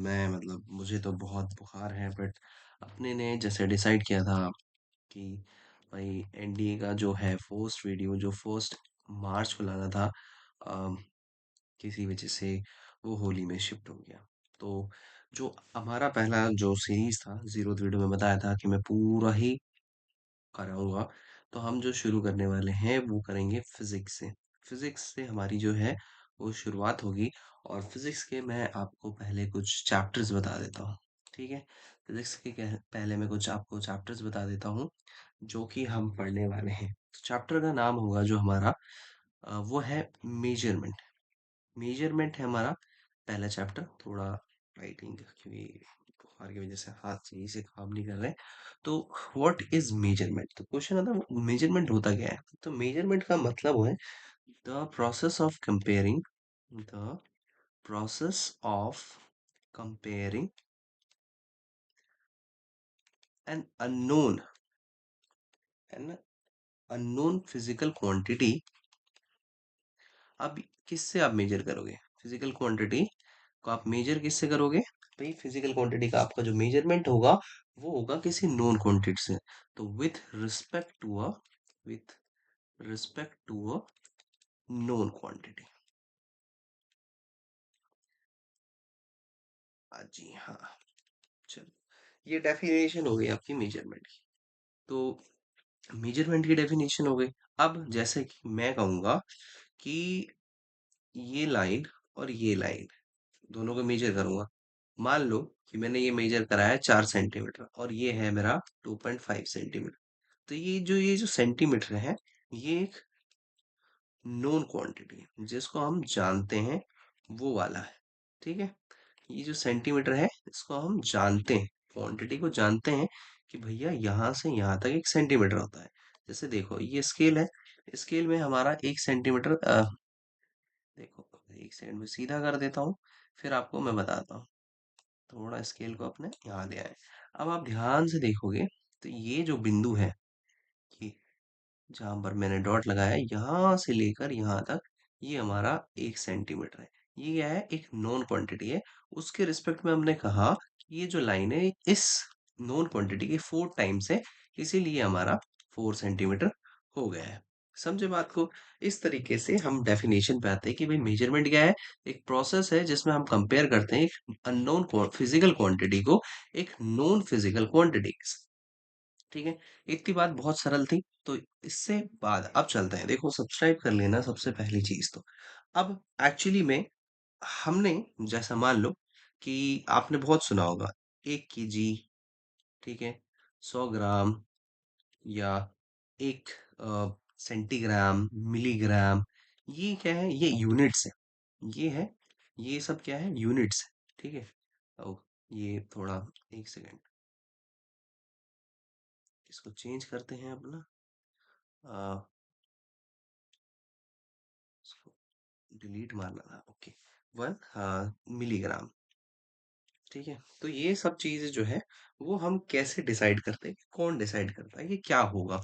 मैं मुझे तो बहुत बुखार है, बट अपने ने जैसे डिसाइड किया था कि भाई एनडीए का जो है फर्स्ट वीडियो जो फर्स्ट मार्च को लाना था, अम, किसी वजह से वो होली में शिफ्ट हो गया। तो जो हमारा पहला जो सीरीज था जीरो वीडियो में बताया था कि मैं पूरा ही कराऊंगा। तो हम जो शुरू करने वाले हैं वो करेंगे फिजिक्स से। फिजिक्स से हमारी जो है वो शुरुआत होगी। और फिजिक्स के मैं आपको पहले कुछ चैप्टर्स बता देता हूँ। ठीक है। फिजिक्स के पहले मैं कुछ आपको चैप्टर्स बता देता हूँ जो कि हम पढ़ने वाले हैं। तो चैप्टर का नाम होगा जो हमारा वो है मेजरमेंट। मेजरमेंट है हमारा पहला चैप्टर। थोड़ा राइटिंग क्योंकि बुखार की वजह से हाथ सही से काम नहीं कर रहे। तो व्हाट इज मेजरमेंट? तो क्वेश्चन आता है मेजरमेंट होता क्या है। तो मेजरमेंट का मतलब है the process of comparing the process of comparing an an unknown physical quantity. अब किससे आप मेजर करोगे फिजिकल क्वांटिटी को? आप मेजर किससे करोगे? भाई फिजिकल क्वांटिटी का आपका जो मेजरमेंट होगा वो होगा किसी नोन क्वांटिटी से। तो with respect to a known quantity. जी हाँ। चलो, ये डेफिनेशन हो गई आपकी मेजरमेंट की। तो मेजरमेंट की डेफिनेशन हो गई। अब जैसे कि मैं कहूंगा कि ये लाइन और ये लाइन दोनों को मेजर करूंगा। मान लो कि मैंने ये मेजर करा है 4 सेंटीमीटर और ये है मेरा 2.5 सेंटीमीटर। तो ये जो सेंटीमीटर है ये एक नोन क्वांटिटी जिसको हम जानते हैं वो वाला है। ठीक है। ये जो सेंटीमीटर है इसको हम जानते हैं, क्वांटिटी को जानते हैं कि भैया यहाँ से यहाँ तक 1 सेंटीमीटर होता है। जैसे देखो ये स्केल है। स्केल में हमारा 1 सेंटीमीटर देखो, एक सेकंड में सीधा कर देता हूँ फिर आपको मैं बताता हूँ। थोड़ा स्केल को अपने यहाँ ले आए। अब आप ध्यान से देखोगे तो ये जो बिंदु है, ये जहां पर मैंने डॉट लगाया है यहाँ से लेकर यहाँ तक, ये हमारा 1 सेंटीमीटर है। ये क्या है? एक नॉन क्वांटिटी है। उसके रिस्पेक्ट में हमने कहा कि ये जो लाइन है इस नॉन क्वांटिटी के 4 टाइम्स है, इसीलिए हमारा 4 सेंटीमीटर हो गया है। समझे बात को? इस तरीके से हम डेफिनेशन पे आते हैं कि भाई मेजरमेंट क्या है। एक प्रोसेस है जिसमें हम कंपेयर करते हैं एक अननोन फिजिकल क्वांटिटी को एक नॉन फिजिकल क्वांटिटी। ठीक है। इतनी बात बहुत सरल थी। तो इससे बाद अब चलते हैं। देखो, सब्सक्राइब कर लेना सबसे पहली चीज तो। अब एक्चुअली में हमने जैसा मान लो कि आपने बहुत सुना होगा 1 केजी, ठीक है, 100 ग्राम, या 1 सेंटीग्राम, मिलीग्राम। ये क्या है? ये यूनिट्स है। ये है, ये सब क्या है? यूनिट्स है। ठीक है। ओ, ये थोड़ा, एक सेकेंड, इसको चेंज करते हैं अपना। डिलीट मारना था। ओके। 1 मिलीग्राम। ठीक है। तो ये सब चीजें जो है वो हम कैसे डिसाइड करते हैं? कौन डिसाइड करता है ये क्या होगा?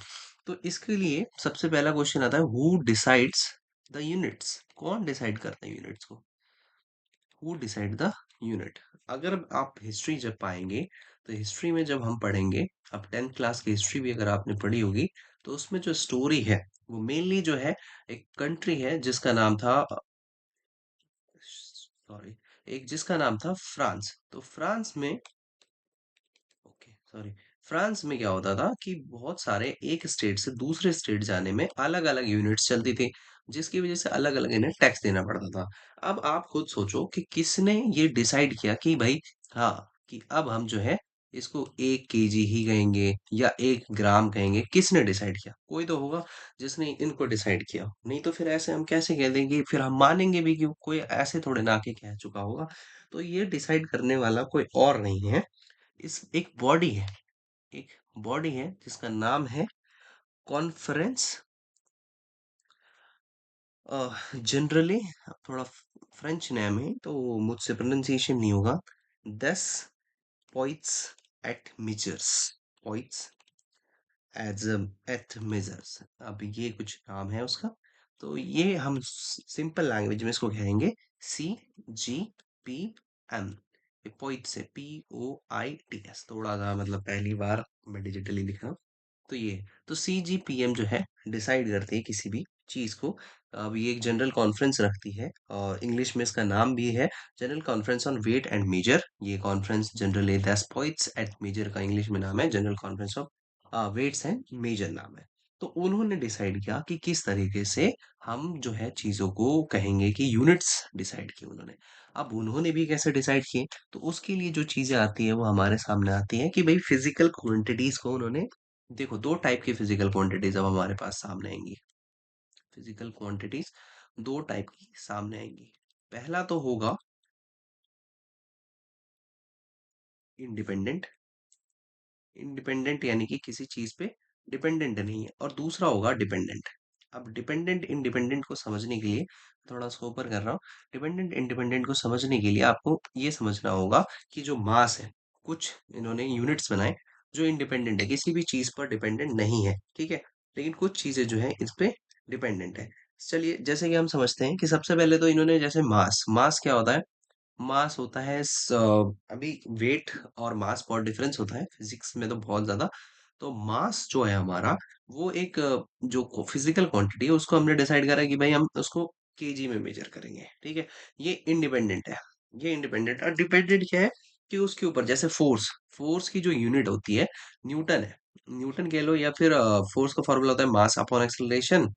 तो इसके लिए सबसे पहला क्वेश्चन आता है, हु डिसाइड्स द यूनिट्स? कौन डिसाइड करता है यूनिट्स को? Who decide the unit? अगर आप हिस्ट्री जब पाएंगे, तो हिस्ट्री में जब हम पढ़ेंगे, अब 10th क्लास की हिस्ट्री भी अगर आपने पढ़ी होगी, तो उसमें जो स्टोरी है वो मेनली जो है, एक कंट्री है जिसका नाम था, सॉरी, एक जिसका नाम था फ्रांस। तो फ्रांस में, ओके सॉरी, फ्रांस में क्या होता था कि बहुत सारे एक स्टेट से दूसरे स्टेट जाने में अलग अलग यूनिट्स चलती थी, जिसकी वजह से अलग अलग इन्हें टैक्स देना पड़ता था। अब आप खुद सोचो कि किसने ये डिसाइड किया कि भाई, हाँ, कि अब हम जो है इसको 1 केजी ही कहेंगे या 1 ग्राम कहेंगे? किसने डिसाइड किया? कोई तो होगा जिसने इनको डिसाइड किया। नहीं तो फिर ऐसे हम कैसे कह देंगे? फिर हम मानेंगे भी कि कोई ऐसे थोड़े ना के कह चुका होगा। तो ये डिसाइड करने वाला कोई और नहीं है, इस एक बॉडी है, एक बॉडी है जिसका नाम है कॉन्फ्रेंस। जनरली थोड़ा फ्रेंच नेम है तो मुझसे प्रोनाउंसिएशन नहीं होगा। 10 points at measures, points as at measures. अब ये कुछ नाम है उसका। तो ये हम सिंपल लैंग्वेज में इसको कहेंगे CGPM। पॉइट्स है, POITS, थोड़ा सा मतलब पहली बार मैं डिजिटली लिख रहा हूँ। तो ये, तो CGPM जो है डिसाइड करती है किसी भी चीज को। अब ये एक जनरल कॉन्फ्रेंस रखती है और इंग्लिश में इसका नाम भी है general conference on weight and measure. ये कॉन्फ्रेंस जनरल पॉइंट्स एट मेजर का इंग्लिश में नाम है, general conference of weights and measure नाम है। तो उन्होंने डिसाइड किया कि किस तरीके से हम जो है चीजों को कहेंगे, कि यूनिट्स डिसाइड किए उन्होंने। अब उन्होंने भी कैसे डिसाइड किए, तो उसके लिए जो चीजें आती है वो हमारे सामने आती हैं कि भाई फिजिकल क्वांटिटीज को उन्होंने, देखो दो टाइप की फिजिकल क्वांटिटीज अब हमारे पास सामने आएंगी। फिजिकल क्वांटिटीज दो टाइप की सामने आएंगी। पहला तो होगा इंडिपेंडेंट। इंडिपेंडेंट यानी कि किसी चीज पे डिपेंडेंट नहीं है, और दूसरा होगा डिपेंडेंट। अब डिपेंडेंट इंडिपेंडेंट को समझने के लिए थोड़ा सा ऊपर कर रहा हूँ। डिपेंडेंट इंडिपेंडेंट को समझने के लिए आपको ये समझना होगा कि जो मास है, कुछ इन्होंने यूनिट्स बनाए जो इंडिपेंडेंट है, किसी भी चीज पर डिपेंडेंट नहीं है, ठीक है, लेकिन कुछ चीजें जो है इस पे डिपेंडेंट है। चलिए जैसे कि हम समझते हैं कि सबसे पहले तो इन्होंने, जैसे मास, मास क्या होता है, मास होता है अभी वेट और मास बहुत डिफरेंस होता है फिजिक्स में तो बहुत ज्यादा। तो मास जो है हमारा, वो एक जो फिजिकल क्वांटिटी है उसको हमने डिसाइड करा कि भाई हम उसको केजी में मेजर करेंगे, ठीक है। ये इंडिपेंडेंट है। ये इंडिपेंडेंट, और डिपेंडेंट क्या है, कि उसके ऊपर जैसे फोर्स, फोर्स की जो यूनिट होती है न्यूटन है। न्यूटन कह लो, या फिर फोर्स का फॉर्मूला होता है मास अपॉन एक्सेलरेशन।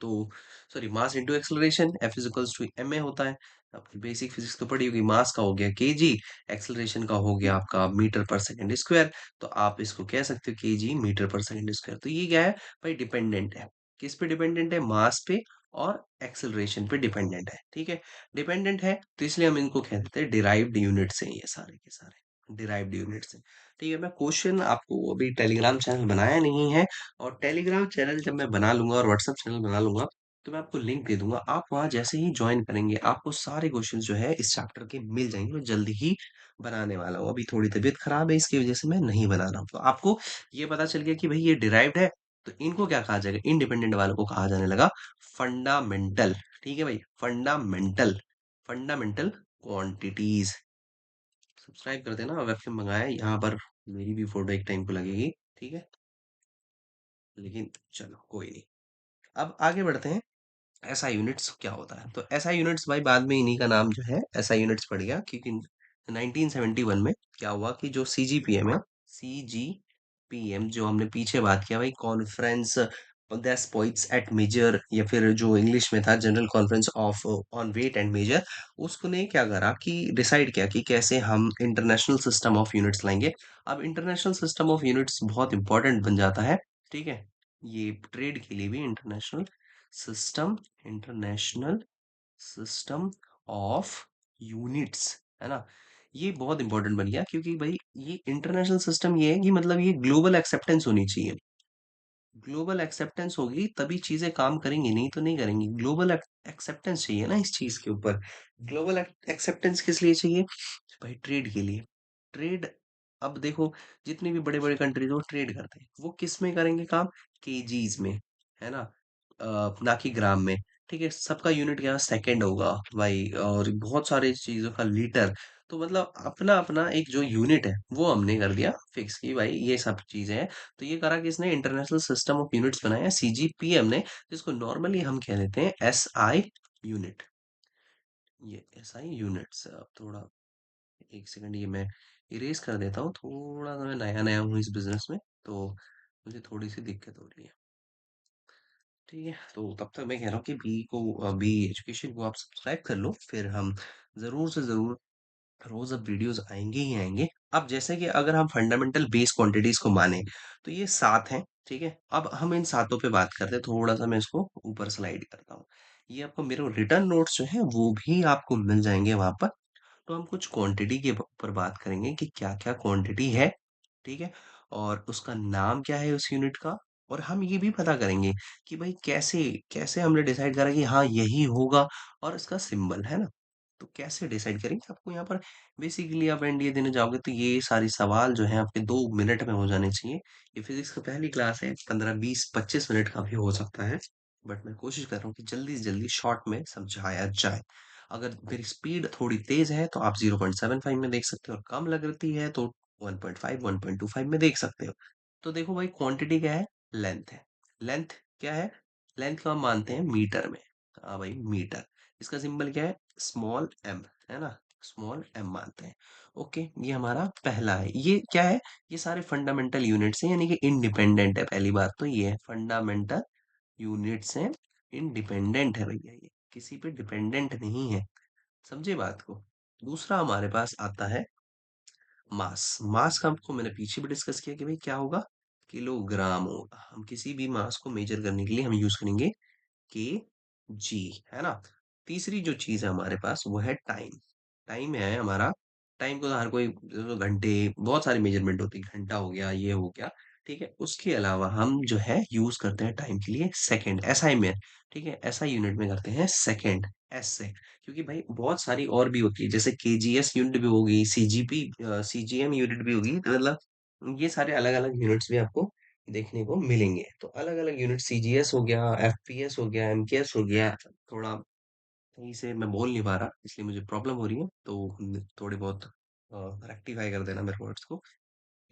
तो sorry, mass into acceleration, F is equals to ma होता है। आपकी बेसिक फिजिक्स तो पढ़ी होगी। मास का हो गया केजी, एक्सेलरेशन का हो गया आपका मीटर पर सेकंड स्क्वायर। तो आप इसको कह सकते हो केजी मीटर पर सेकंड स्क्वायर। तो ये क्या है भाई, डिपेंडेंट है। किस पे डिपेंडेंट है, मास पे और एक्सेलरेशन पे डिपेंडेंट है, ठीक है। डिपेंडेंट है तो इसलिए हम इनको कह देते हैं डिराइव्ड यूनिट्स हैं, ये सारे के सारे डिराइव्ड यूनिट्स हैं। ठीक है, मैं क्वेश्चन आपको अभी टेलीग्राम चैनल बनाया नहीं है, और टेलीग्राम चैनल जब मैं बना लूंगा और व्हाट्सएप चैनल बना लूंगा, तो मैं आपको लिंक दे दूंगा। आप वहां जैसे ही ज्वाइन करेंगे आपको सारे क्वेश्चंस जो है इस चैप्टर के मिल जाएंगे। मैं जल्दी ही बनाने वाला हूँ। अभी थोड़ी तबीयत खराब है, इसकी वजह से मैं नहीं बना रहा हूँ। तो आपको ये पता चल गया कि भाई ये डिराइव्ड है, तो इनको क्या कहा जाएगा, इंडिपेंडेंट वालों को कहा जाने लगा फंडामेंटल। ठीक है भाई, फंडामेंटल, फंडामेंटल क्वांटिटीज। सब्सक्राइब कर देना, वेबकैम मंगाया है यहाँ पर, मेरी भी फोटो एक टाइम को लगेगी, ठीक है। लेकिन चलो कोई नहीं, अब आगे बढ़ते हैं। एसआई यूनिट्स क्या होता है, तो एसआई यूनिट्स भाई बाद में इन्हीं का नाम जो है एसआई यूनिट्स पड़ गया, क्योंकि 1971 में क्या हुआ कि जो सीजीपीएम है, सीजीपीएम जो हमने पीछे बात किया भाई, कॉन्फ्रेंस पॉइंट्स एट मेजर, या फिर जो इंग्लिश में था general conference of on weight and measure, उसने क्या करा कि डिसाइड किया कि कैसे हम इंटरनेशनल सिस्टम ऑफ यूनिट्स लाएंगे। अब इंटरनेशनल सिस्टम ऑफ यूनिट्स बहुत इंपॉर्टेंट बन जाता है, ठीक है। ये ट्रेड के लिए भी international system, international system of units, है ना, ये बहुत इंपॉर्टेंट बन गया, क्योंकि भाई ये इंटरनेशनल सिस्टम ये है कि मतलब ये ग्लोबल एक्सेप्टेंस होनी चाहिए। ग्लोबल एक्सेप्टेंस होगी तभी चीजें काम करेंगी, नहीं तो नहीं करेंगी। ग्लोबल एक्सेप्टेंस चाहिए ना इस चीज के ऊपर। ग्लोबल एक्सेप्टेंस किस लिए चाहिए भाई, ट्रेड के लिए। ट्रेड, अब देखो जितनी भी बड़े बड़े कंट्रीज वो ट्रेड करते हैं, वो किस में करेंगे काम, केजीज में, है ना, ना कि ग्राम में। ठीक है, सबका यूनिट क्या सेकंड होगा भाई, और बहुत सारी चीजों का लीटर। तो मतलब अपना अपना एक जो यूनिट है वो हमने कर दिया फिक्स की भाई, ये सब चीजें हैं। तो ये करा किसने, इंटरनेशनल सिस्टम ऑफ यूनिट्स बनाया सीजीपीएम ने, जिसको नॉर्मली हम कह देते हैं एसआई यूनिट। ये एसआई यूनिट्स, अब थोड़ा एक सेकंड, ये मैं इरेज कर देता हूँ, थोड़ा सा मैं नया नया हूँ इस बिजनेस में, तो मुझे थोड़ी सी दिक्कत हो रही है। ठीक है, तो तब तक मैं कह रहा हूँ कि बी एजुकेशन को आप सब्सक्राइब कर लो, फिर हम जरूर से जरूर रोज अब वीडियोस आएंगे ही आएंगे। अब जैसे कि अगर हम फंडामेंटल बेस क्वांटिटीज को माने, तो ये सात हैं, ठीक है। अब हम इन सातों पे बात करते हैं, थोड़ा सा मैं इसको ऊपर स्लाइड करता हूँ। ये आपको मेरे रिटर्न नोट्स जो है वो भी आपको मिल जाएंगे वहां पर। तो हम कुछ क्वांटिटी के ऊपर बात करेंगे कि क्या क्या क्वांटिटी है, ठीक है, और उसका नाम क्या है उस यूनिट का। और हम ये भी पता करेंगे कि भाई कैसे कैसे हमने डिसाइड करा कि हाँ यही होगा, और इसका सिंबल है ना। तो कैसे डिसाइड करेंगे, आपको यहाँ पर बेसिकली आप एनडीए देने जाओगे तो ये सारी सवाल जो है आपके 2 मिनट में हो जाने चाहिए। ये फिजिक्स का पहली क्लास है, 15 20 25 मिनट का भी हो सकता है, बट मैं कोशिश कर रहा हूँ कि जल्दी से जल्दी शॉर्ट में समझाया जाए। अगर मेरी स्पीड थोड़ी तेज है तो आप 0.75 में देख सकते हो, और कम लगती है तो 1.5 1.25 में देख सकते हो। तो देखो भाई, क्वांटिटी क्या है? लेंथ है। लेंथ क्या है? लेंथ को हम मानते हैं मीटर में। हाँ भाई, मीटर। इसका सिंबल क्या है? स्मॉल एम, है ना? स्मॉल एम मानते हैं। ओके, ये हमारा पहला है। ये क्या है? ये सारे फंडामेंटल यूनिट्स हैं, यानी कि इंडिपेंडेंट है। पहली बात तो ये है, फंडामेंटल यूनिट्स हैं, इंडिपेंडेंट है भैया, ये किसी पे डिपेंडेंट नहीं है। समझे बात को? दूसरा हमारे पास आता है मास। मास का आपको मैंने पीछे भी डिस्कस किया कि भाई क्या होगा? किलोग्राम होगा। हम किसी भी मास को मेजर करने के लिए हम यूज करेंगे के जी, है ना? तीसरी जो चीज है हमारे पास वो है टाइम। टाइम है हमारा। टाइम को तो हर कोई घंटे, बहुत सारी मेजरमेंट होती है, घंटा हो गया, ये हो गया, ठीक है। उसके अलावा हम जो है यूज करते हैं टाइम के लिए सेकंड, एसआई में, ठीक है, एसआई यूनिट में करते हैं सेकंड, एस से। क्योंकि भाई बहुत सारी और भी होती है, जैसे केजीएस यूनिट भी होगी, सीजीपी सीजीएम यूनिट भी होगी, तो मतलब ये सारे अलग अलग यूनिट्स भी आपको देखने को मिलेंगे। तो अलग अलग यूनिट, सीजीएस हो गया, एफपीएस हो गया, एमकेएस हो गया। थोड़ा सही से मैं बोल नहीं पा रहा, इसलिए मुझे प्रॉब्लम हो रही है, तो थोड़ी बहुत रेक्टिफाई कर देना मेरे वर्ड्स को।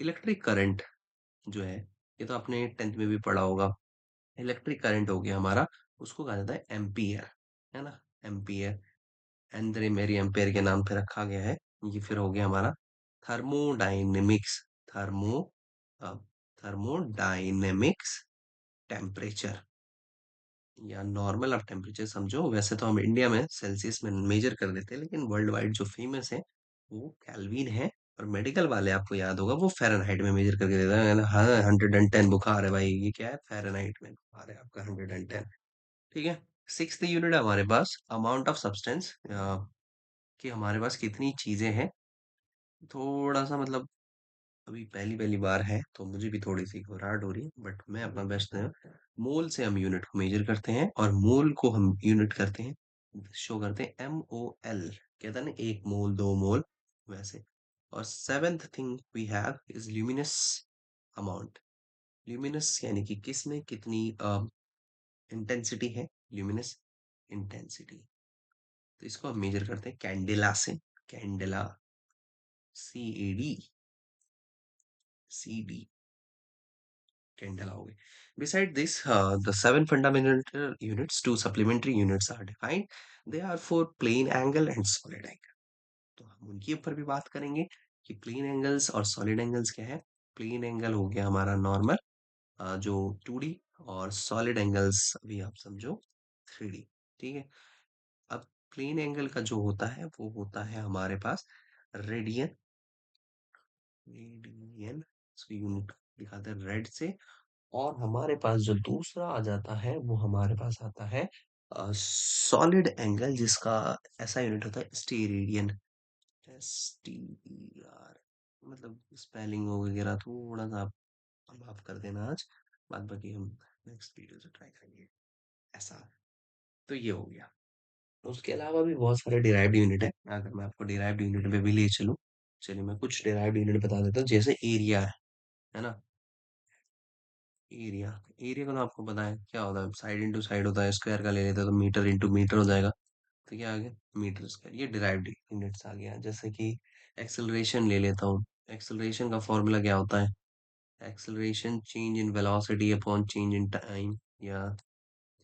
इलेक्ट्रिक करंट जो है, ये तो आपने 10th में भी पढ़ा होगा। इलेक्ट्रिक करंट हो गया हमारा, उसको कहा जाता है एम्पियर, है ना? एम्पियर, एंद्रे मेरी एम्पियर के नाम पे रखा गया है। ये फिर हो गया हमारा थर्मोडाइनेमिक्स। थर्मो थर्मोडाइनेमिक्स टेम्परेचर, या नॉर्मल आप टेम्परेचर समझो। वैसे तो हम इंडिया में सेल्सियस में मेजर कर देते हैं, लेकिन वर्ल्ड वाइड जो फेमस है वो केल्विन है। और मेडिकल वाले आपको याद होगा वो फ़ारेनहाइट में मेजर करके देता है ना। हाँ, 110 बुखार है भाई, ये क्या है? फ़ारेनहाइट में बुखार है आपका 110। ठीक है। सिक्स्थ यूनिट है हमारे पास अमाउंट ऑफ सब्सटेंस, कि हमारे पास कितनी चीजें हैं। थोड़ा सा मतलब अभी पहली पहली बार है तो मुझे भी थोड़ी सी घबराहट हो रही है, बट मैं अपना बेस्ट दूँ। मोल से हम यूनिट को मेजर करते हैं, और मोल को हम यूनिट करते हैं, शो करते हैं MOL। कहता है ना, एक मोल, दो मोल, वैसे। और seventh thing we have is luminous amount. Luminous यानी कि किस में कितनी इंटेंसिटी है, ल्यूमिनस इंटेंसिटी। तो इसको हम मेजर करते हैं कैंडेला से। कैंडेला, CAD, CD, कैंडेला हो गई। Beside this, the seven fundamental units, two supplementary units are defined. They are for plane angle and solid angle. तो हम उनके ऊपर भी बात करेंगे कि प्लेन एंगल्स और सॉलिड एंगल्स क्या है। प्लेन एंगल हो गया हमारा नॉर्मल, जो 2D, और सॉलिड एंगल्स अभी आप समझो 3D। ठीक है। अब प्लेन एंगल का जो होता है वो होता है हमारे पास रेडियन। रेडियन, इसको यूनिट दिखाते हैं रेड से। और हमारे पास जो दूसरा आ जाता है वो हमारे पास आता है सॉलिड एंगल, जिसका ऐसा यूनिट होता है स्टेरेडियन। STER, मतलब स्पेलिंग वगैरह थोड़ा सा आप माफ कर देना आज, बाद बाकी हम नेक्स्ट वीडियो से ट्राई करेंगे। ऐसा, तो ये हो गया। उसके अलावा भी बहुत सारे डिराइव्ड यूनिट है, अगर मैं आपको डिराइव्ड यूनिट पे भी ले चलूँ। चलिए मैं कुछ डिराइव्ड यूनिट बता देता हूँ, जैसे एरिया है ना? एरिया, एरिया का तो आपको पता है क्या होता है, साइड इंटू साइड होता है, स्क्वायर का ले लेते हैं तो मीटर इंटू मीटर हो जाएगा। तो क्या आ गया? Metre square. ये डिराइव्ड यूनिट्स आ गया। जैसे कि एक्सेलरेशन ले लेता हूँ। एक्सेलरेशन का फॉर्मूला क्या होता है? Acceleration change in velocity upon change in time, या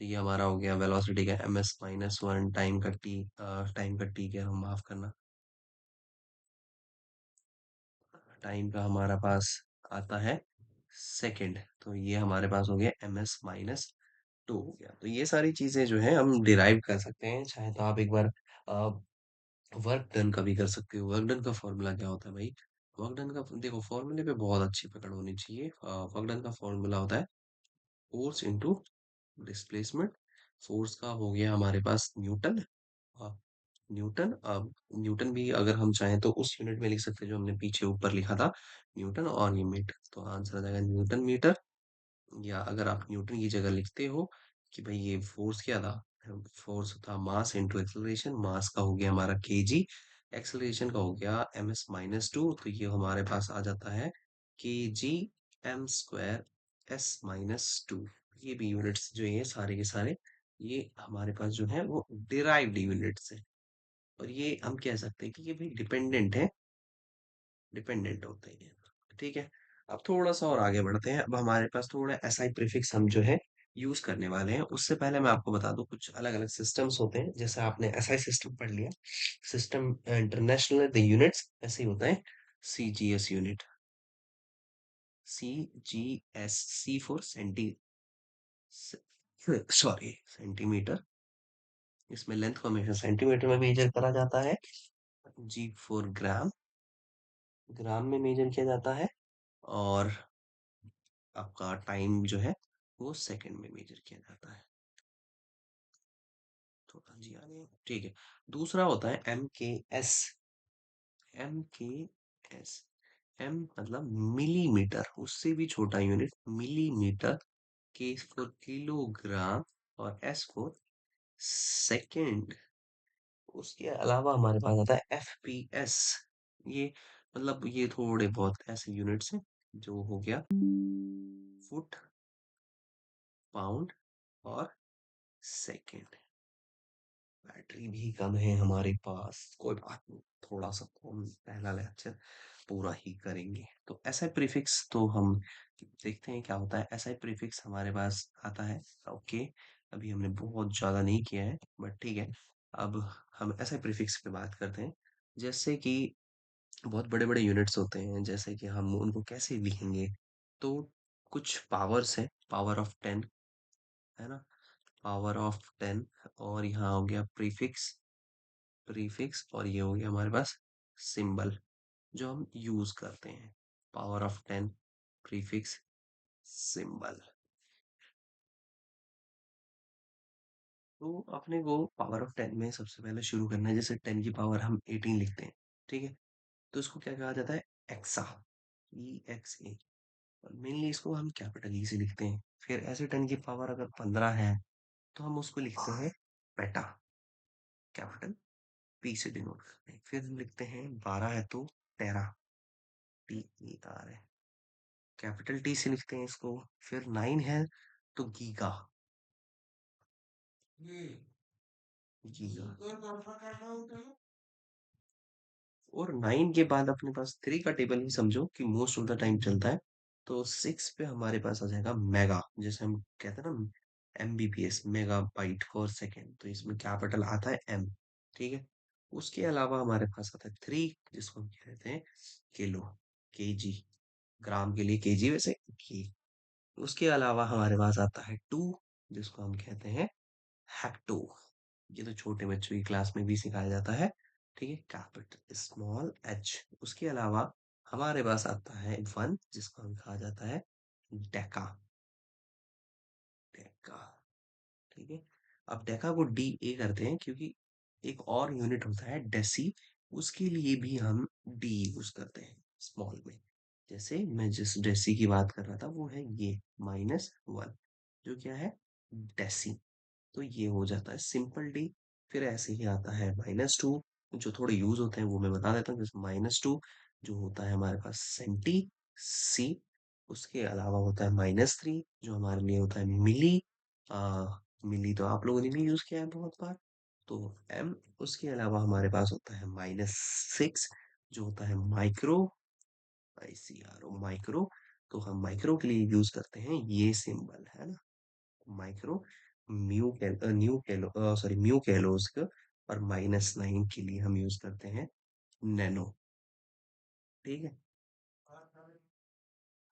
तो ये हमारा हो गया वेलोसिटी का ms-1, टाइम का टी क्या, हम माफ करना, टाइम का हमारा पास आता है सेकंड। तो ये हमारे पास हो गया ms-2 हो गया। तो ये सारी चीजें जो है हम डिराइव कर सकते हैं। चाहे तो आप एक बार वर्क डन का भी कर सकते हो। वर्क डन का फॉर्मूला क्या होता है भाई? वर्क डन का देखो, फॉर्मूले पे बहुत अच्छी पकड़ होनी चाहिए। वर्क डन का फॉर्मूला होता है फोर्स इंटू डिस्प्लेसमेंट। फोर्स का हो गया हमारे पास न्यूटन। अ, न्यूटन, अब न्यूटन भी अगर हम चाहें तो उस यूनिट में लिख सकते हैं जो हमने पीछे ऊपर लिखा था, न्यूटन और ये मीटर। तो आंसर आ जाएगा न्यूटन मीटर। या अगर आप न्यूटन की जगह लिखते हो कि भाई ये फोर्स क्या था, फोर्स था मास इंटू एक्सेलरेशन। मास का हो गया हमारा केजी, एक्सेलरेशन का हो गया ms-2। तो ये हमारे पास आ जाता है kg m² s-2। ये भी यूनिट्स जो ये सारे के सारे, ये हमारे पास जो है वो डिराइव्ड यूनिट्स है। और ये हम कह सकते हैं कि ये भी डिपेंडेंट है, डिपेंडेंट होते हैं। ठीक है। अब थोड़ा सा और आगे बढ़ते हैं। अब हमारे पास थोड़ा एसआई प्रीफिक्स हम जो है यूज करने वाले हैं। उससे पहले मैं आपको बता दूं कुछ अलग अलग सिस्टम्स होते हैं। जैसे आपने एसआई सिस्टम पढ़ लिया, सिस्टम इंटरनेशनल द यूनिट्स ऐसे ही होता है। CGS unit, CGS, C for centi, sorry centimetre, इसमें लेंथ को हमेशा सेंटीमीटर में मेजर करा जाता है। जी फॉर ग्राम, ग्राम में मेजर किया जाता है। और आपका टाइम जो है वो सेकंड में मेजर किया जाता है। थोड़ा जी आ गया, ठीक है। दूसरा होता है एम के एस, एम के एस, एम मतलब मिलीमीटर, उससे भी छोटा यूनिट मिलीमीटर, के फॉर किलोग्राम और एस फॉर सेकेंड। उसके अलावा हमारे पास आता है एफ पी एस। ये मतलब ये थोड़े बहुत ऐसे यूनिट्स हैं, जो हो गया फुट, पाउंड और सेकेंड। बैटरी भी कम है हमारे पास, कोई बात नहीं, थोड़ा सा तो हम पहला लेक्चर पूरा ही करेंगे। तो एसआई प्रीफिक्स तो हम देखते हैं क्या होता है। एसआई प्रीफिक्स हमारे पास आता है, ओके। अभी हमने बहुत ज्यादा नहीं किया है, बट ठीक है। अब हम एसआई प्रीफिक्स पे बात करते हैं। जैसे कि बहुत बड़े बड़े यूनिट्स होते हैं, जैसे कि हम उनको कैसे लिखेंगे। तो कुछ पावर्स हैं, पावर ऑफ 10, है ना, पावर ऑफ 10। और यहाँ हो गया प्रीफिक्स, प्रीफिक्स, और ये हो गया हमारे पास सिंबल जो हम यूज करते हैं। Power of 10, prefix, symbol. तो अपने को पावर ऑफ 10 में सबसे पहले शुरू करना है। जैसे 10 की पावर हम 18 लिखते हैं, ठीक है। तो इसको क्या कहा जाता है, एक्सा, ई एक्स ए। और मेनली इसको हम कैपिटल ई से लिखते हैं। फिर ऐसे 10 की पावर अगर 15 है तो हम उसको लिखते हैं पेटा, कैपिटल पी से डिनोट करते हैं। फिर हम लिखते हैं 12 है तो टेरा, टी ई आर है, कैपिटल टी से लिखते हैं इसको। फिर 9 है तो गीगा, गीगा। और 9 के बाद अपने पास 3 का टेबल ही समझो कि मोस्ट ऑफ द टाइम चलता है। तो 6 पे हमारे पास आ जाएगा मेगा, जैसे हम कहते हैं ना एमबीपीएस, मेगा बाइट पर सेकेंड, तो इसमें कैपिटल आता है एम, ठीक है। उसके अलावा हमारे पास आता है 3, जिसको हम कहते हैं किलो, केजी, ग्राम के लिए केजी वैसे की। उसके अलावा हमारे पास आता है 2, जिसको हम कहते हैं हेक्टो। ये तो छोटे बच्चों की क्लास में भी सिखाया जाता है, ठीक है, कैपिटल स्मॉल एच। उसके अलावा हमारे पास आता है 1, जिसको हम कहा जाता है डेका, डेका, ठीक है। अब डेका को डी ए करते हैं क्योंकि एक और यूनिट होता है डेसी, उसके लिए भी हम डी यूज करते हैं स्मॉल में। जैसे मैं जिस डेसी की बात कर रहा था वो है ये -1, जो क्या है, डेसी। तो ये हो जाता है सिंपल डी। फिर ऐसे ही आता है -2, जो थोड़े यूज होते हैं वो मैं बता देता हूँ। जैसे -2 जो होता है हमारे पास सेंटी, सी। उसके अलावा होता है -3, जो हमारे लिए होता है मिली, आ, मिली तो आप लोगों ने भी यूज किया है बहुत बार, तो एम। उसके अलावा हमारे पास होता है -6, जो होता है माइक्रो, ICRO, माइक्रो। तो हम माइक्रो के लिए यूज करते हैं ये सिंबल, है ना, माइक्रो। न्यू कैलो, सॉरी म्यू कह लो उसका। और -9 के लिए हम यूज करते हैं नैनो, ठीक है।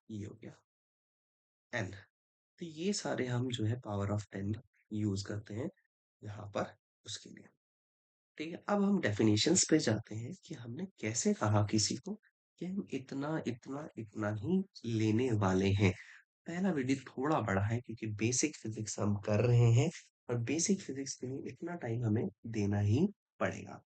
ये हो गया एन। तो ये सारे हम जो है पावर ऑफ 10 यूज करते हैं यहाँ पर उसके लिए, ठीक है। अब हम डेफिनेशंस पे जाते हैं कि हमने कैसे कहा किसी को कि हम इतना इतना इतना ही लेने वाले हैं। पहला वीडियो थोड़ा बड़ा है क्योंकि बेसिक फिजिक्स हम कर रहे हैं, और बेसिक फिजिक्स के लिए इतना टाइम हमें देना ही पड़ेगा।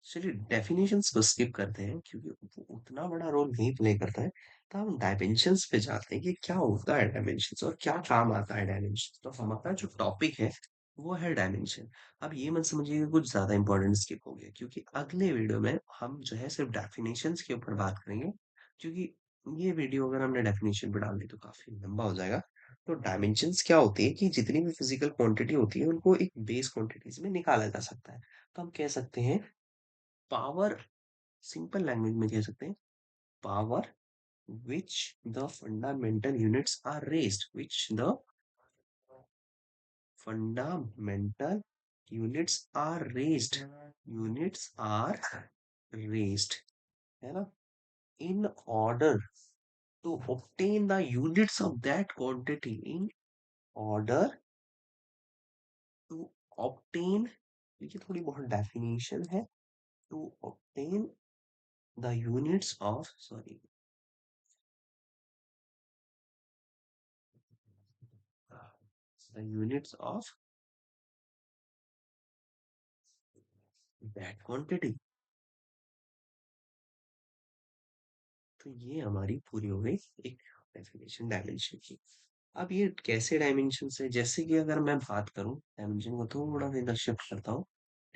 चलिए डेफिनेशंस को स्किप करते हैं क्योंकि वो उतना बड़ा रोल नहीं प्ले करता है। तो हम डायमेंशंस पे जाते हैं कि क्या होता है डायमेंशंस और क्या काम आता है डायमेंशन। तो हमारा जो टॉपिक है वो है डायमेंशन। अब ये मत समझिएगा कुछ ज्यादा इंपॉर्टेंट स्किप हो गया, क्योंकि अगले वीडियो में हम जो है सिर्फ डेफिनेशंस के ऊपर बात करेंगे। क्योंकि ये वीडियो अगर हमने डेफिनेशन पे डाल दी तो काफी लंबा हो जाएगा। तो डायमेंशंस क्या होती है कि जितनी भी फिजिकल क्वांटिटी होती है उनको एक बेस क्वांटिटीज में निकाला जा सकता है। तो हम कह सकते हैं पावर, सिंपल लैंग्वेज में कह सकते हैं power which the fundamental units are raised, which the fundamental units are raised, units are raised, है ना, in order to obtain the units of that quantity, in order to obtain, ये थोड़ी बहुत definition है, to obtain the units of, sorry, the units of that quantity। तो ये हमारी पूरी हो गई एक डेफिनेशन डायमेंशन की। अब ये कैसे डायमेंशन है, जैसे कि अगर मैं बात करूं डायमेंशन को थोड़ा सा इधर शिफ्ट करता हूँ,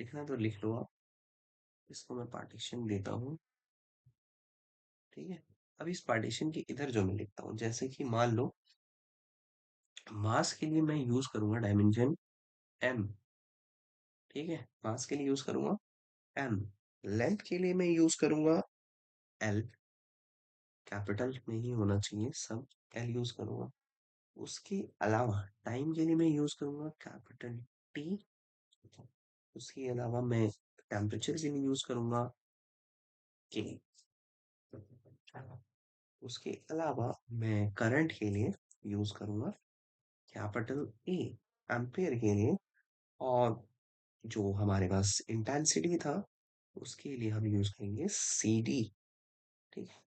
लिखना तो लिख लो आप, इसको मैं पार्टीशन देता हूँ, ठीक है। अब इस पार्टीशन के इधर जो मैं लिखता हूँ, जैसे कि मान लो मास के लिए मैं यूज करूंगा डायमेंशन एम, ठीक है, मास के लिए यूज करूंगा एम, लेंथ के लिए मैं यूज करूंगा एल, कैपिटल में ही होना चाहिए सब, एल यूज करूंगा। उसके अलावा टाइम के लिए मैं यूज करूंगा कैपिटल टी, उसके अलावा मैं टेम्परेचर के लिए यूज करूंगा के, उसके अलावा मैं करंट के लिए यूज करूंगा कैपिटल ए, एम्पेयर के लिए, और जो हमारे पास इंटेंसिटी था उसके लिए हम यूज करेंगे सी डी, ठीक है।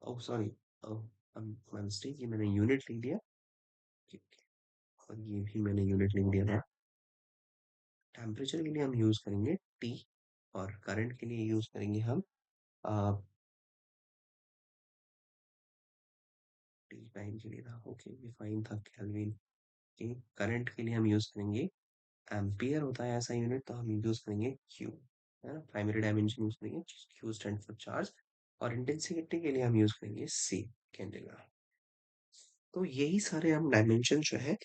ओह सॉरी, मिस्टेक, ये मैंने यूनिट लिख दिया, ठीक है, और ये भी मैंने यूनिट लिख दिया था। टेम्परेचर के लिए हम यूज करेंगे टी, और करंट के लिए यूज करेंगे हम टी, टाइम के लिए था, ओके ये फाइन था केल्विन। के करंट के लिए हम यूज करेंगे एम्पियर होता है ऐसा यूनिट, तो हम यूज करेंगे क्यू, है ना, प्राइमरी डायमेंशन यूज करेंगे, क्यू स्टैंड फॉर चार्ज। और इंटेंसिटी के लिए हम यूज करेंगे सी, कैंडेला। तो यही सारे हम डायमेंशन जो है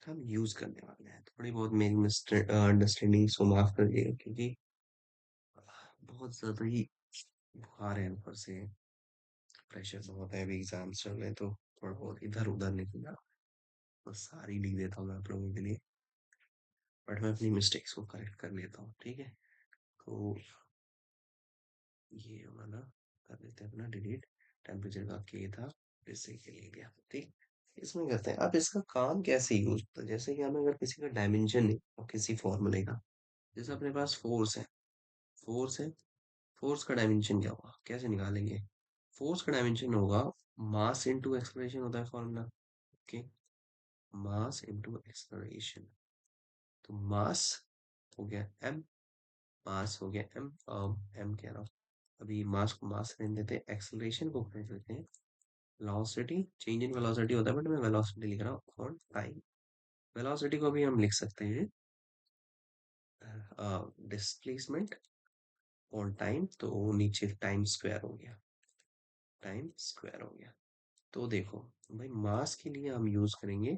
हम यूज करने वाले हैं। थोड़ी बहुत मेरी अंडरस्टैंडिंग सो माफ कर दिएगा, क्योंकि बहुत ज्यादा ही बुखार है, ऊपर से प्रेशर बहुत है, अभी एग्जाम्स चल रहे हैं, तो थोड़ा बहुत इधर उधर निकल, तो सारी लिख देता हूँ मैं आप लोगों के लिए, बट मैं अपनी मिस्टेक्स को करेक्ट कर लेता हूँ, ठीक है। तो ये वाला कर लेते हैं अपना डिलीट, टेम्परेचर का के था, इससे के ले गया, ठीक। इसमें करते हैं अब इसका काम कैसे यूज होता है, जैसे कि हमें अगर किसी का डायमेंशन है और किसी फॉर्मूले का, जैसे अपने पास फोर्स है, फोर्स है, फोर्स का डायमेंशन क्या होगा, कैसे निकालेंगे। फोर्स का डायमेंशन होगा मास इनटू एक्सलरेशन, होता है formula, okay, mass into acceleration. तो मास हो गया एम, मास हो गया एम, एम कह रहा हूँ, अभी मास को मास रहने देते हैं, एक्सेलरेशन को कह देते हैं वेलोसिटी, चेंज इन वेलोसिटी होता है, बट मैं वेलोसिटी लिख रहा हूँ ऑन टाइम। वेलोसिटी को भी हम लिख सकते हैं डिस्प्लेसमेंट ऑन टाइम, तो नीचे टाइम स्क्वायर हो गया, टाइम स्क्वायर हो गया। तो देखो भाई, मास के लिए हम यूज करेंगे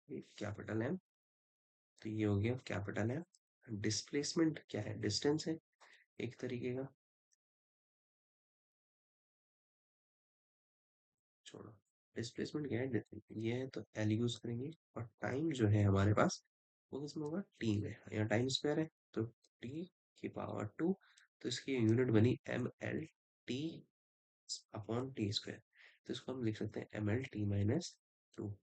कैपिटल एम, तो ये हो गया कैपिटल एम। डिस्प्लेसमेंट क्या है, डिस्टेंस है एक तरीके का, छोड़ो, डिस्प्लेसमेंट क्या है, ये है, तो एल यूज करेंगे। और टाइम जो है हमारे पास वो किसमें होगा, टी में, यहाँ टाइम स्क्वायर है, तो टी की पावर टू, तो इसकी यूनिट बनी M L T upon T square, तो इसको हम लिख सकते हैं M L T minus two.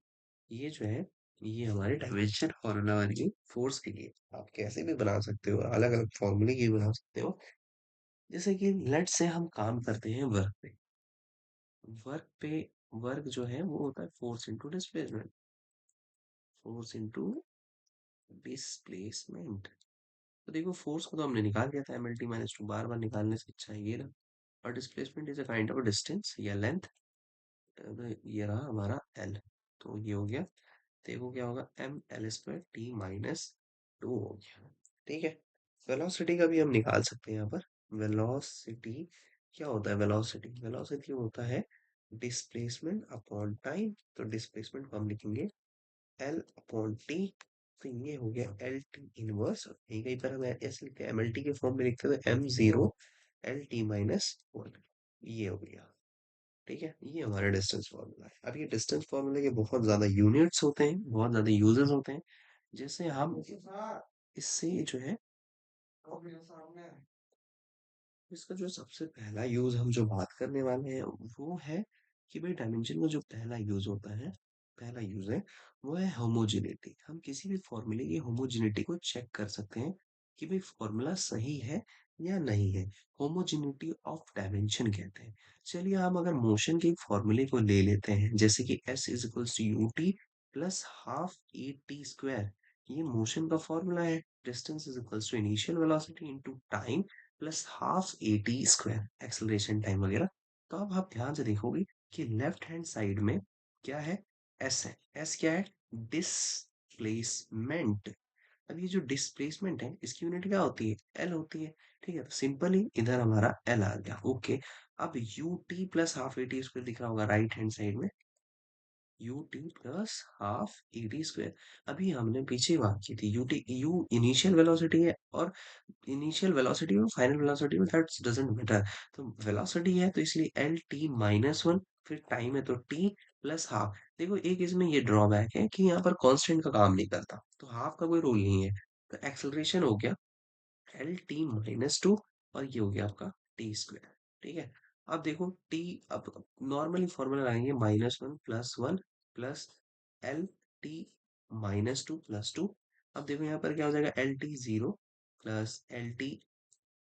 ये जो है ये हमारे डायमेंशन फॉर्मूला बन गई फोर्स के लिए। आप कैसे भी बना सकते हो, अलग अलग फॉर्मूले की भी बना सकते हो। जैसे कि लेट से हम काम करते हैं वर्क पे, वर्क पे, वर्क जो है वो होता है force into displacement, force into displacement. तो देखो फोर्स को तो हमने निकाल दिया था, M L T minus two, बार बार निकालने से अच्छा है ये रहा। और displacement is a kind of distance या लेंथ, तो ये रहा हमारा एल, तो ये हो गया। देखो क्या होगा, M L square T minus two हो गया, ठीक है। वेलोसिटी का भी हम निकाल सकते हैं यहाँ पर। वेलोसिटी क्या होता है, वेलोसिटी, वेलोसिटी होता है डिस्प्लेसमेंट अपॉन टाइम, तो डिस्प्लेसमेंट को हम लिखेंगे एल अपॉन टी। तो ये हो गया एल टी इनवर्स, यही कहीं पर हम ऐसे लिखते हैं, एम एल टी के फॉर्म में लिखते हैं तो M zero L T minus one, ये हो गया। ठीक है, ये हमारा डिस्टेंस फॉर्मूला है। अब ये डिस्टेंस फॉर्मूले के बहुत ज्यादा यूनिट्स होते हैं, बहुत ज्यादा यूजेस होते हैं। जैसे हम इससे जो है, इसका जो सबसे पहला यूज हम जो बात करने वाले हैं वो है कि भाई डायमेंशन का जो पहला यूज होता है, पहला यूज है वो है होमोजेनिटी। हम किसी भी फॉर्मूले की होमोजेनिटी को चेक कर सकते हैं कि भाई फॉर्मूला सही है या नहीं है। होमोजेनिटी ऑफ डायमेंशन कहते हैं। चलिए हम अगर मोशन के एक फॉर्मूले को ले लेते हैं, जैसे कि s is equals to u t plus half a t square. ये मोशन का फॉर्मूला है। Distance is equals to initial velocity into time plus half a t square, acceleration time वगैरह। तो अब आप ध्यान से देखोगे कि लेफ्ट हैंड साइड में क्या है, एस है। एस क्या है, डिस्प्लेसमेंट। अब ये जो डिस्प्लेसमेंट है इसकी यूनिट क्या होती है, एल होती है। ठीक है, तो सिंपली इधर हमारा एल आ गया। ओके, अब you t plus half a t square दिख रहा होगा राइट हैंड साइड में, you t plus half a t square. अभी हमने पीछे बात की थी, U T U initial velocity है, और इनिशियल वेलोसिटी और फाइनल वेलोसिटी में दैट डजंट मैटर। तो वेलोसिटी है तो इसलिए एल टी माइनस वन, फिर टाइम है तो टी प्लस हाफ। देखो एक इसमें ये ड्रॉबैक है कि यहाँ पर कांस्टेंट का काम नहीं करता, तो हाफ का कोई रोल नहीं है। तो एक्सेलरेशन हो गया एल टी माइनस टू, और ये हो गया आपका टी स्क्वायर। ठीक है, अब देखो टी, अब नॉर्मली फॉर्मूला लगाएंगे -1 + 1 plus L T minus two plus two. अब देखो यहाँ पर क्या हो जाएगा, L T zero plus L T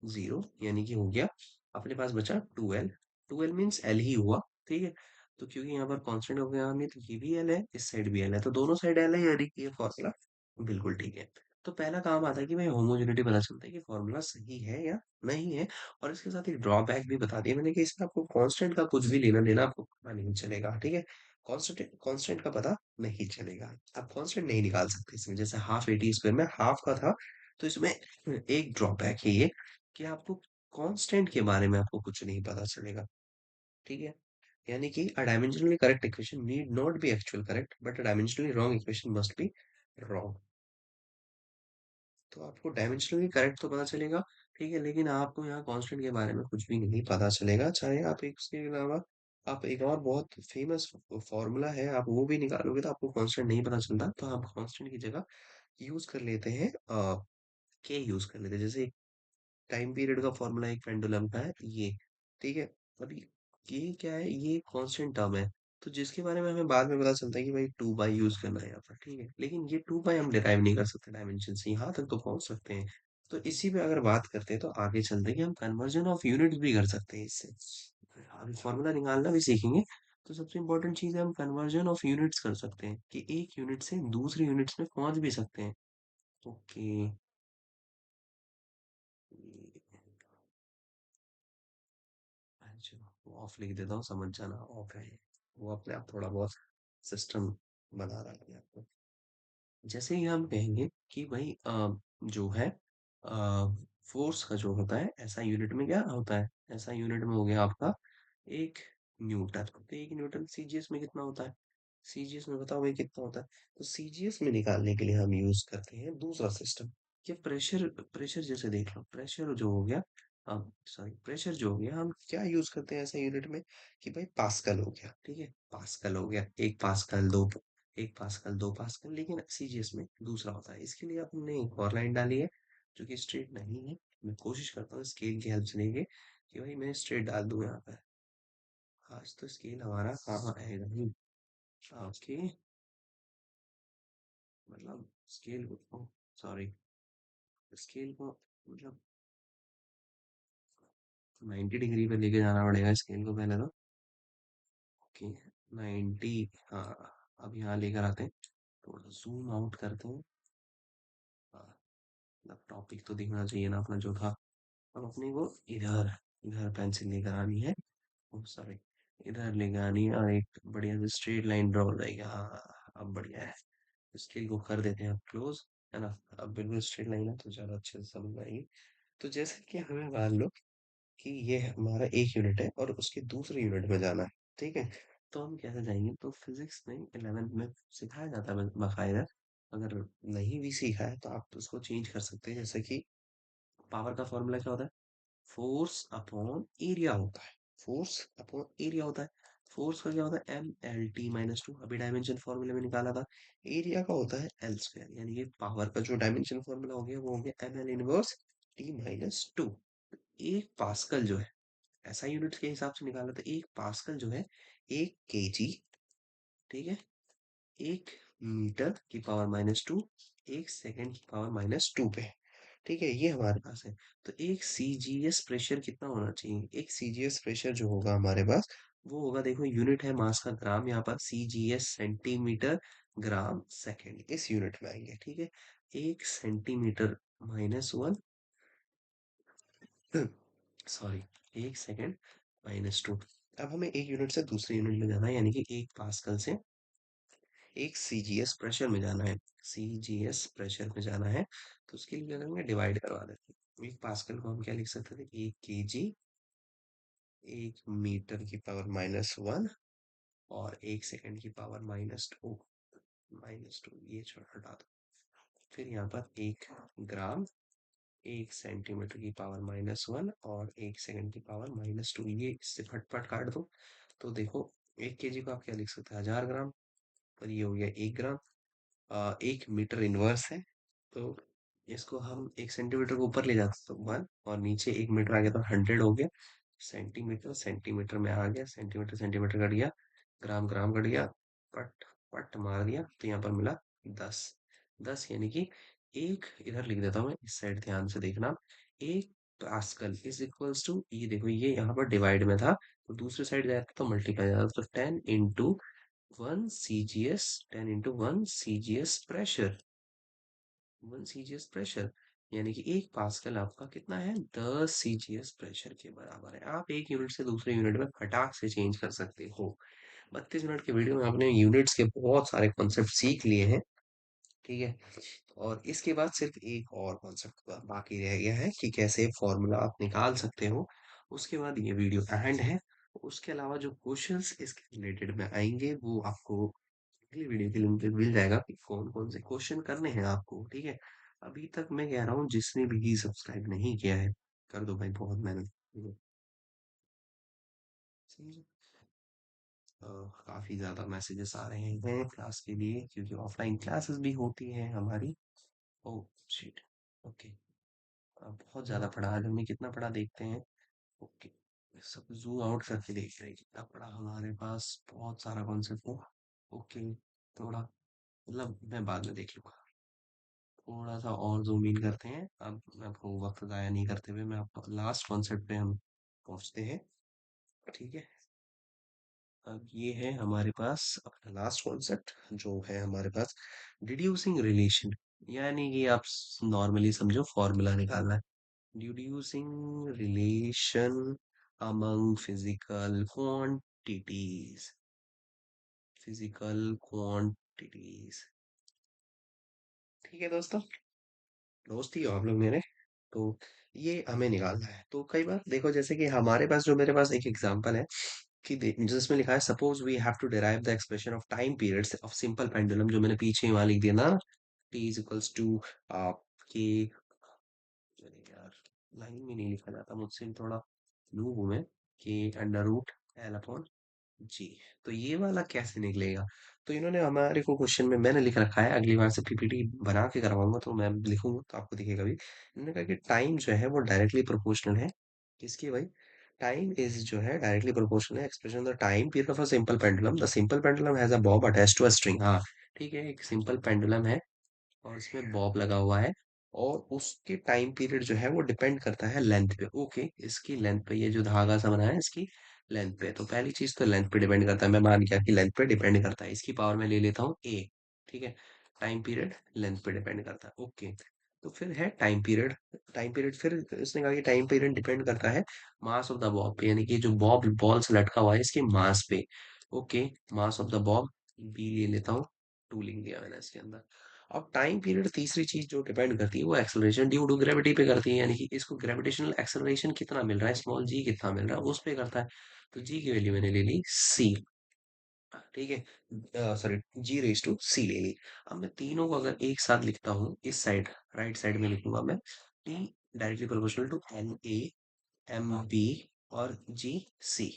zero, यानी कि हो गया अपने पास बचा 2l। 2l मीन्स एल ही हुआ। ठीक है, तो क्योंकि यहाँ पर कांस्टेंट हो गया हमें, तो ये भी एल है, इस साइड भी एल है, तो दोनों साइड एल है, यानी कि ये फॉर्मूला बिल्कुल ठीक है। तो पहला काम आता है कि भाई होमोजेनिटी पता चलता है कि फॉर्मूला सही है या नहीं है। और इसके साथ एक ड्रॉबैक भी बता दिया मैंने कि इसमें आपको कांस्टेंट का कुछ भी लेना देना आपको पता नहीं चलेगा। ठीक है, कांस्टेंट कांस्टेंट का पता नहीं चलेगा, आप कांस्टेंट नहीं निकाल सकते इसमें। जैसे हाफ ए टी स्क्वायर में हाफ का था, तो इसमें एक ड्रॉबैक है ये कि आपको कांस्टेंट के बारे में आपको कुछ नहीं पता चलेगा। ठीक है, यानी कि a dimensionally correct equation need not be actual correct, but a dimensionally wrong equation must be wrong. तो आपको डायमेंशनली करेक्ट तो पता चलेगा, ठीक है, लेकिन आपको यहाँ कांस्टेंट के बारे में कुछ भी नहीं पता चलेगा। चाहे आप एक उसके अलावा आप एक और बहुत फेमस फॉर्मूला है, आप वो भी निकालोगे तो आपको कांस्टेंट नहीं पता चलता, तो आप कांस्टेंट की जगह यूज कर लेते हैं के यूज कर लेते हैं। जैसे टाइम पीरियड का फॉर्मूला एक पेंडुलम का है ये। ठीक है, अभी ये क्या है, ये कांस्टेंट टर्म है, तो जिसके बारे में हमें बाद में पता चलता है कि भाई 2 बाई यूज करना है यहाँ पर। ठीक है, लेकिन ये 2 बाई हम डिराइव नहीं कर सकते डायमेंशन से, यहाँ तक तो पहुंच सकते हैं। तो इसी पे अगर बात करते हैं तो आगे चलते हैं कि हम कन्वर्जन ऑफ यूनिट्स भी कर सकते हैं इससे। हम फॉर्मूला निकालना भी सीखेंगे, तो सबसे इम्पोर्टेंट चीज है हम कन्वर्जन ऑफ यूनिट्स कर सकते हैं कि एक यूनिट से दूसरी यूनिट्स में पहुंच भी सकते हैं। ओके, अच्छा, वो ऑफ लिख देता हूँ, समझ जाना ऑफ है। वो अपने आप थोड़ा बहुत सिस्टम बना रहा है आपको। जैसे ही हम कहेंगे कि भाई जो है फोर्स का जो होता है ऐसा यूनिट में क्या होता है, ऐसा यूनिट में हो गया आपका एक न्यूटन। तो एक न्यूटन सीजीएस में कितना होता है, सीजीएस में बताओ भाई कितना होता है। तो सीजीएस में निकालने के लिए हम यूज करते हैं दूसरा सिस्टम। ये प्रेशर, प्रेशर जैसे देख लो, प्रेशर जो हो गया, सॉरी प्रेशर जो हो गया, हम क्या यूज करते हैं ऐसे यूनिट में कि भाई पास्कल हो गया। ठीक है, पास्कल हो गया, 1 पास्कल, 1 पास्कल, 2 पास्कल, लेकिन सीजीएस में दूसरा होता है। इसके लिए आपने एक और लाइन डाली है जो कि स्ट्रेट नहीं है। मैं कोशिश करता हूँ स्केल की हेल्प से लेके कि भाई मैं स्ट्रेट डाल दूं यहाँ पर। आज तो स्केल हमारा काम आएगा नहीं। ओके, मतलब स्केल को, सॉरी, स्केल को मतलब 90 डिग्री पे लेके जाना पड़ेगा स्केल को पहले तो। ओके, 90, हाँ, अब यहाँ लेकर आते हैं, थोड़ा जूम आउट करते हैं। हाँ, मतलब टॉपिक तो दिखना चाहिए ना अपना जो था। अब अपने को इधर, इधर पेंसिल लेकर आनी है, सॉरी, इधर लेकर आनी है, और एक बढ़िया से स्ट्रेट लाइन ड्रॉ हो जाएगी। हाँ, अब बढ़िया है। स्केल को कर देते हैं अब क्लोज, है ना। अब बिल्कुल स्ट्रेट लाइन है तो ज़्यादा अच्छे से समझ आएगी। तो जैसे कि हमें मान लो कि ये हमारा एक यूनिट है और उसके दूसरे यूनिट में जाना है। ठीक है, तो हम कैसे जाएंगे, तो फिजिक्स में 11th में सिखाया जाता है बाकायदा। अगर नहीं भी सीखा है तो आप उसको चेंज कर सकते हैं, जैसे कि पावर का फॉर्मूला क्या होता है, फोर्स अपॉन एरिया होता है। फोर्स अपॉन एरिया होता है। फोर्स का क्या होता है, M L T - 2, अभी डायमेंशन फॉर्मूले में निकाला था। एरिया का होता है L², यानी कि पावर का जो डायमेंशन फॉर्मूला हो गया वो हो गया ML - T - 2। एक पास्कल जो है, ऐसा यूनिट के हिसाब से निकाला था, एक पास्कल जो है 1 kg, ठीक है, 1 मीटर की पावर -2, 1 सेकेंड की पावर -2 पे है। ठीक है, ये हमारे पास है। तो एक सीजीएस प्रेशर कितना होना चाहिए, एक सीजीएस प्रेशर जो होगा हमारे पास, वो होगा, देखो यूनिट है मास का ग्राम, यहाँ पर सीजीएस सेंटीमीटर ग्राम सेकेंड, इस यूनिट में आएंगे। ठीक है, 1 सेंटीमीटर -1, सॉरी, 1 सेकेंड -2। अब हमें एक यूनिट से दूसरे यूनिट में जाना है, यानी कि एक पास्कल से एक सीजीएस प्रेशर में जाना है। सीजीएस प्रेशर में जाना है, तो उसके लिए क्या करेंगे, डिवाइड करवा देते हैं। एक पास्कल को हम क्या लिख सकते थे, 1 kg, 1 मीटर की पावर -1, और 1 सेकेंड की पावर -2, ये छोड़ हटा दो। फिर यहाँ पर 1 ग्राम, 1 सेंटीमीटर की पावर -1, और 1 सेकेंड की पावर -2, ये इससे फटफट काट दो। तो देखो, 1 kg को आप क्या लिख सकते हैं, 1000 ग्राम, और ये हो गया 1 ग्राम। 1 मीटर इनवर्स है, तो इसको हम 1 सेंटीमीटर को ऊपर ले जाते तो 1, और नीचे 1 मीटर आ गया तो 100 हो गया। सेंटीमीटर सेंटीमीटर में आ गया, सेंटीमीटर सेंटीमीटर कट गया, ग्राम ग्राम कट गया, पट पट मार दिया, तो यहाँ पर मिला 10। 10 यानी कि एक, इधर लिख देता हूँ मैं, इस साइड ध्यान से देखना, एक पास्कल इज इक्वल्स टू, ये देखो ये यहाँ पर डिवाइड में था, तो दूसरे साइड जाता तो मल्टीप्लाई जाता, तो 10 into 1 CGS pressure, 1 CGS pressure, यानी कि एक पास्कल आपका कितना है, 10 सीजीएस प्रेशर के बराबर है। आप एक यूनिट से दूसरे यूनिट में फटाक से चेंज कर सकते हो। 32 मिनट के वीडियो में आपने यूनिट्स के बहुत सारे कॉन्सेप्ट सीख लिए हैं। ठीक है, और इसके बाद सिर्फ एक और कॉन्सेप्ट बाकी रह गया है कि कैसे फॉर्मूला आप निकाल सकते हो। उसके बाद ये वीडियो एंड है। उसके अलावा जो क्वेश्चंस इसके रिलेटेड में आएंगे वो आपको अगली वीडियो के लिंक पे मिल जाएगा कि कौन कौन से क्वेश्चन करने हैं आपको। ठीक है, अभी तक मैं कह रहा हूँ जिसने भी सब्सक्राइब नहीं किया है, कर दो भाई, बहुत मेहनत। ठीक है, समझे? काफी ज्यादा मैसेजेस आ रहे हैं क्लास के लिए, क्योंकि ऑफलाइन क्लासेस भी होती हैं हमारी। ओह शिट, ओके, बहुत ज्यादा पढ़ा, आज हमने कितना पढ़ा देखते हैं। ओके, सब जूम आउट करके देख रहे हैं कितना पढ़ा हमारे पास, बहुत सारा कॉन्सेप्ट है। ओके, थोड़ा मतलब मैं बाद में देख लूंगा। थोड़ा सा और जूम इन करते हैं, अब मैं आपको वक्त ज़ाया नहीं करते हुए मैं आपको लास्ट कॉन्सेप्ट पे हम पहुंचते हैं। ठीक है, अब ये है हमारे पास अपना लास्ट कॉन्सेप्ट, जो है हमारे पास डिड्यूसिंग रिलेशन, यानी कि आप नॉर्मली समझो फॉर्मूला निकालना है। डिड्यूसिंग रिलेशन अमंग फिजिकल क्वांटिटीज। ठीक है दोस्तों, दोस्त ही हो आप लोग मेरे। तो ये हमें निकालना है। तो कई बार देखो, जैसे कि हमारे पास, जो मेरे पास एक एग्जांपल है कि जिसमें लिखा है, suppose we have to derive the expression of time periods of simple pendulum, जो मैंने पीछे वहां लिख दिया ना, टी इज इक्वल्स टू के, चलिए यार, लाइन में नहीं लिखा जाता मुझसे, भी थोड़ा नूब हूं मैं, के √L/, जी। तो ये वाला कैसे निकलेगा, तो इन्होंने हमारे को क्वेश्चन में मैंने लिख रखा है, अगली बार से पीपीटी बना के करवाऊंगा तो मैं लिखूंगा तो आपको दिखेगा भी। इन्होंने कहा कि टाइम जो है वो डायरेक्टली प्रोपोर्शनल है, किसकी भाई, टाइम इज जो है डायरेक्टली प्रोपोर्शनल है expression the time period of a simple pendulum, the simple pendulum has a bob attached to a string. हाँ, ठीक है, एक सिंपल पेंडुलम है और इसमें बॉब लगा हुआ है, और उसके टाइम पीरियड जो है वो डिपेंड करता है लेंथ पे। ओके, इसकी लेंथ पे, ये जो धागा सा बना है इसकी लेंथ पे, तो पहली चीज तो लेंथ पे डिपेंड करता है, मैं मान गया कि लेंथ पे डिपेंड करता है, इसकी पावर में ले लेता हूँ ए। ठीक है, टाइम पीरियड लेंथ पे डिपेंड करता है। ओके, तो फिर है टाइम पीरियड। टाइम पीरियड, फिर इसने कहा कि टाइम पीरियड डिपेंड करता है मास ऑफ द बॉब पे, यानी कि जो बॉब बॉल से लटका हुआ है इसके मास पे। Okay, mass of the bob B ले लेता हूँ, 2 लिख दिया मैंने इसके अंदर। अब टाइम पीरियड, तीसरी चीज जो डिपेंड करती है वो एक्सेलरेशन ड्यू टू ग्रेविटी पे करती है, यानी कि इसको ग्रेविटेशनल एक्सेलरेशन कितना मिल रहा है, स्मॉल जी कितना मिल रहा है, उस पे करता है। तो जी की वैल्यू मैंने ले ली सी। ठीक है, सॉरी, जी रेज टू सी ले ली। अब मैं तीनों को अगर एक साथ लिखता हूँ इस साइड, राइट साइड में लिखूंगा मैं, T directly proportional to N A M B और जी सी।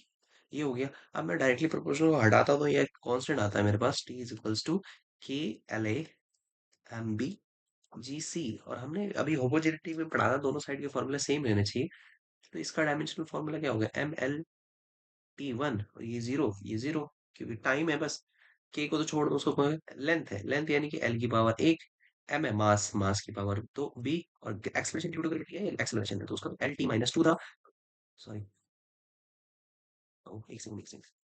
ये हो गया। अब मैं डायरेक्टली प्रोपोर्शनल को हटाता हूँ तो ये कांस्टेंट आता है मेरे पास, टी इज इक्वल्स टू के एल ए एम बी जी सी। और हमने अभी होमोजेनिटी में पढ़ा था दोनों साइड के फॉर्मूले सेम रहने चाहिए। तो इसका डायमेंशनल फॉर्मूला क्या होगा, एम एल टी वन, और ये जीरो, क्योंकि टाइम है बस। के को तो छोड़ दो, उसको लेंथ है, लेंथ यानी कि एल की पावर एक, एम है मास, मास की पावर तो बी, और एक्सलेशन ड्यू टू ग्रेविटी है, एक्सलेशन है तो उसका एल टी माइनस टू था। सॉरी, एक सेकंड एक सेकंड।